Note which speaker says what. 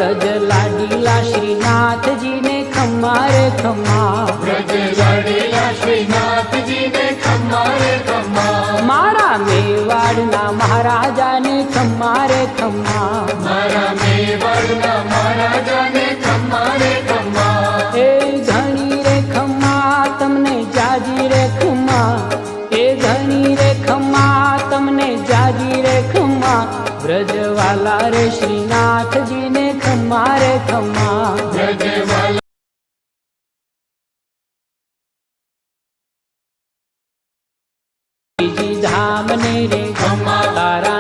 Speaker 1: ब्रज लाडीला श्रीनाथ जी ने खम्मा रे खम्मा,
Speaker 2: ब्रज लाडीला श्रीनाथ जी ने खम्मा रे खम्मा,
Speaker 1: मारा मेवाड़ना महाराजा ने खम्मा रे खम्मा,
Speaker 2: मारा मेवाड़ना महाराजा ने खम्मा रे खम्मा।
Speaker 1: ए घणी रे खम्मा तमने जाजी रे खम्मा, ए घणी रे खम्मा तमने जाजी रे खम्मा, ब्रजवाला रे श्रीनाथ जी ने खम्मा रे खम्मा,
Speaker 2: ब्रजवाला
Speaker 1: जी धाम ने रे
Speaker 2: खम्मा,
Speaker 1: तारा